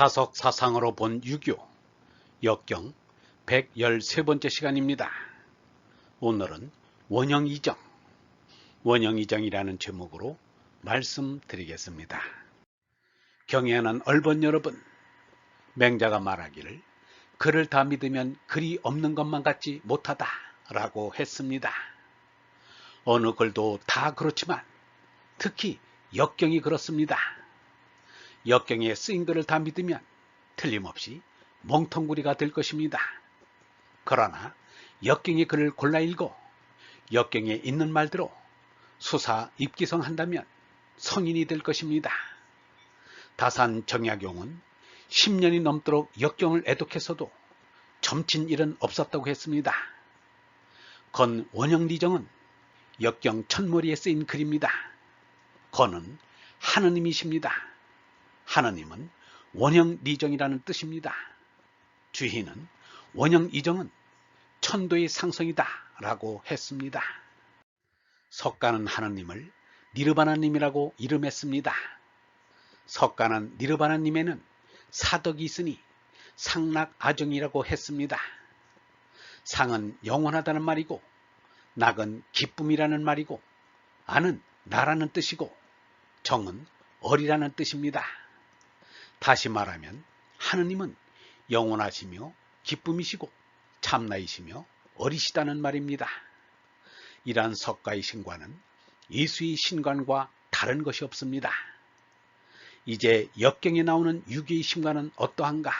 사석 사상으로 본 유교, 역경 113번째 시간입니다. 오늘은 원형이정, 원형이정이라는 제목으로 말씀드리겠습니다. 경애하는 얼번 여러분, 맹자가 말하기를 글을 다 믿으면 글이 없는 것만 같지 못하다 라고 했습니다. 어느 글도 다 그렇지만 특히 역경이 그렇습니다. 역경에 쓰인 글을 다 믿으면 틀림없이 멍텅구리가 될 것입니다. 그러나 역경의 글을 골라 읽어 역경에 있는 말대로 수사 입기성한다면 성인이 될 것입니다. 다산 정약용은 10년이 넘도록 역경을 애독했어도 점친 일은 없었다고 했습니다. 건 원형리정은 역경 첫머리에 쓰인 글입니다. 건은 하느님이십니다. 하느님은 원형리정이라는 뜻입니다. 주희는 원형이정은 천도의 상성이다 라고 했습니다. 석가는 하느님을 니르바나님이라고 이름했습니다. 석가는 니르바나님에는 사덕이 있으니 상락아정이라고 했습니다. 상은 영원하다는 말이고 낙은 기쁨이라는 말이고 아는 나라는 뜻이고 정은 어리라는 뜻입니다. 다시 말하면 하느님은 영원하시며 기쁨이시고 참나이시며 어리시다는 말입니다. 이러한 석가의 신관은 예수의 신관과 다른 것이 없습니다. 이제 역경에 나오는 유교의 신관은 어떠한가?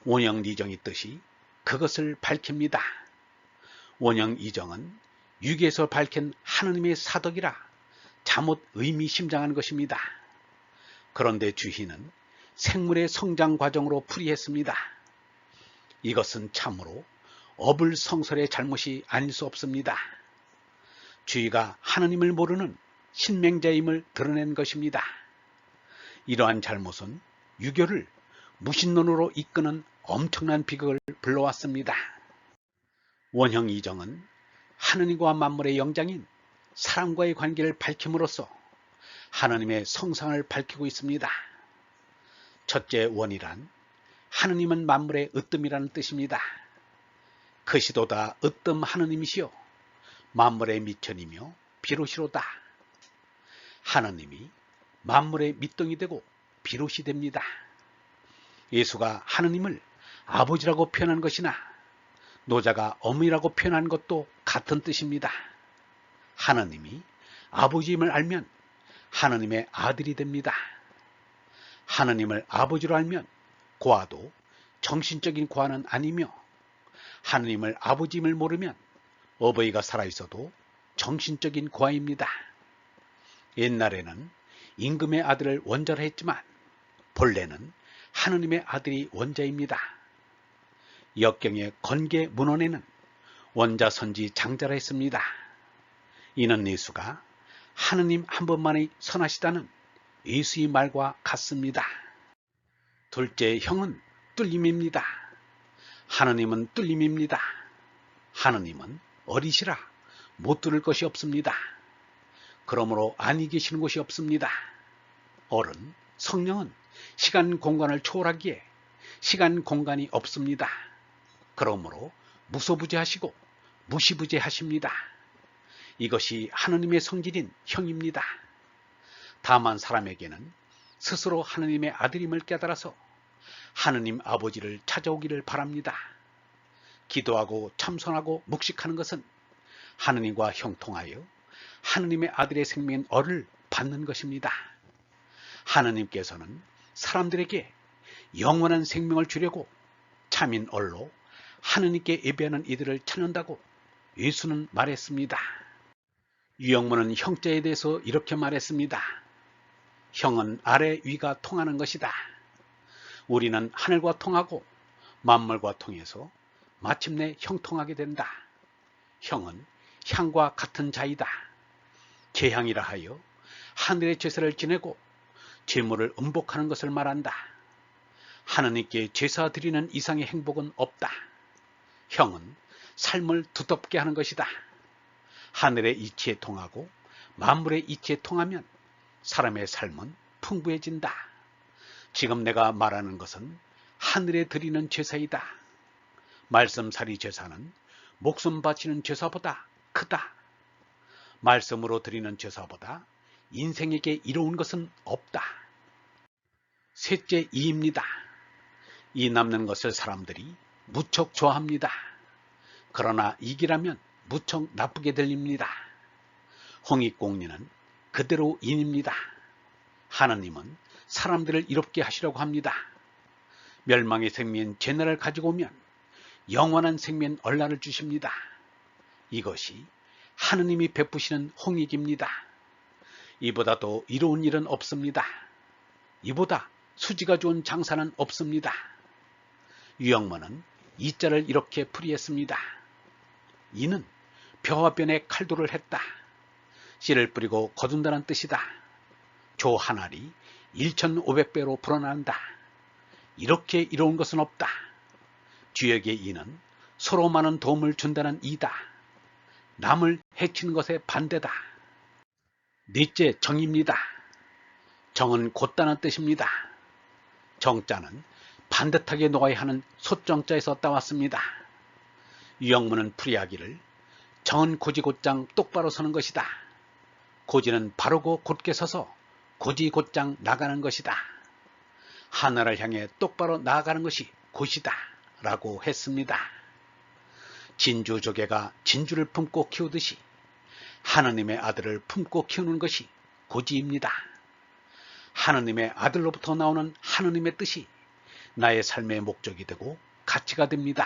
원형리정의 뜻이 그것을 밝힙니다. 원형이정은 유교에서 밝힌 하느님의 사덕이라 잘못 의미심장한 것입니다. 그런데 주희는 생물의 성장 과정으로 풀이했습니다. 이것은 참으로 어불성설의 잘못이 아닐 수 없습니다. 주희가 하느님을 모르는 신맹자임을 드러낸 것입니다. 이러한 잘못은 유교를 무신론으로 이끄는 엄청난 비극을 불러왔습니다. 원형이정은 하느님과 만물의 영장인 사람과의 관계를 밝힘으로써 하느님의 성상을 밝히고 있습니다. 첫째 원이란 하느님은 만물의 으뜸이라는 뜻입니다. 크시도다 으뜸 하느님이시여 만물의 미천이며 비롯이로다. 하느님이 만물의 밑동이 되고 비롯이 됩니다. 예수가 하느님을 아버지라고 표현한 것이나 노자가 어머니라고 표현한 것도 같은 뜻입니다. 하느님이 아버지임을 알면 하느님의 아들이 됩니다. 하느님을 아버지로 알면 고아도 정신적인 고아는 아니며 하느님을 아버지임을 모르면 어버이가 살아있어도 정신적인 고아입니다. 옛날에는 임금의 아들을 원자로 했지만 본래는 하느님의 아들이 원자입니다. 역경의 건계 문헌에는 원자 선지 장자라 했습니다. 이는 예수가 하느님 한 분만이 선하시다는 예수의 말과 같습니다. 둘째 형은 뚫림입니다. 하느님은 뚫림입니다. 하느님은 어리시라 못 뚫을 것이 없습니다. 그러므로 아니 계시는 곳이 없습니다. 어른, 성령은 시간 공간을 초월하기에 시간 공간이 없습니다. 그러므로 무소부재하시고 무시부재하십니다. 이것이 하느님의 성질인 형입니다. 다만 사람에게는 스스로 하느님의 아들임을 깨달아서 하느님 아버지를 찾아오기를 바랍니다. 기도하고 참선하고 묵식하는 것은 하느님과 형통하여 하느님의 아들의 생명인 어를 받는 것입니다. 하느님께서는 사람들에게 영원한 생명을 주려고 참인 얼로 하느님께 예배하는 이들을 찾는다고 예수는 말했습니다. 유영문은 형자에 대해서 이렇게 말했습니다. 형은 아래 위가 통하는 것이다. 우리는 하늘과 통하고 만물과 통해서 마침내 형통하게 된다. 형은 향과 같은 자이다. 제향이라 하여 하늘의 제사를 지내고 제물을 음복하는 것을 말한다. 하느님께 제사 드리는 이상의 행복은 없다. 형은 삶을 두텁게 하는 것이다. 하늘의 이치에 통하고 만물의 이치에 통하면 사람의 삶은 풍부해진다. 지금 내가 말하는 것은 하늘에 드리는 제사이다. 말씀살이 제사는 목숨 바치는 제사보다 크다. 말씀으로 드리는 제사보다 인생에게 이로운 것은 없다. 셋째 이입니다. 이 남는 것을 사람들이 무척 좋아합니다. 그러나 이기라면 무척 나쁘게 들립니다. 홍익공리는 그대로 인입니다. 하느님은 사람들을 이롭게 하시려고 합니다. 멸망의 생명 제나를 가지고 오면 영원한 생명 얼라를 주십니다. 이것이 하느님이 베푸시는 홍익입니다. 이보다 더 이로운 일은 없습니다. 이보다 수지가 좋은 장사는 없습니다. 유영문은 이 자를 이렇게 풀이했습니다. 이는 벼와 변에 칼도를 했다. 씨를 뿌리고 거둔다는 뜻이다. 조 한 알이 1500배로 불어난다. 이렇게 이로운 것은 없다. 주역의 이는 서로 많은 도움을 준다는 이다. 남을 해치는 것에 반대다. 넷째 정입니다. 정은 곧다는 뜻입니다. 정자는 반듯하게 놓아야 하는 소정자에서 따왔습니다. 유영문은 풀이하기를 정은 고지 곧장 똑바로 서는 것이다. 고지는 바르고 곧게 서서 고지 곧장 나가는 것이다. 하늘을 향해 똑바로 나아가는 것이 곧이다 라고 했습니다. 진주조개가 진주를 품고 키우듯이 하느님의 아들을 품고 키우는 것이 고지입니다. 하느님의 아들로부터 나오는 하느님의 뜻이 나의 삶의 목적이 되고 가치가 됩니다.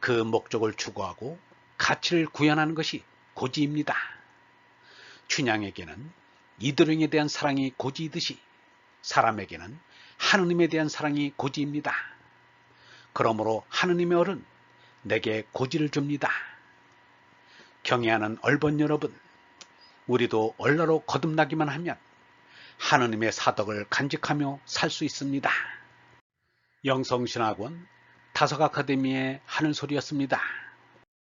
그 목적을 추구하고 가치를 구현하는 것이 고지입니다. 춘향에게는 이도령에 대한 사랑이 고지이듯이 사람에게는 하느님에 대한 사랑이 고지입니다. 그러므로 하느님의 얼은 내게 고지를 줍니다. 경애하는 얼번 여러분, 우리도 얼라로 거듭나기만 하면 하느님의 사덕을 간직하며 살 수 있습니다. 영성신학원 다석아카데미의 하는 소리였습니다.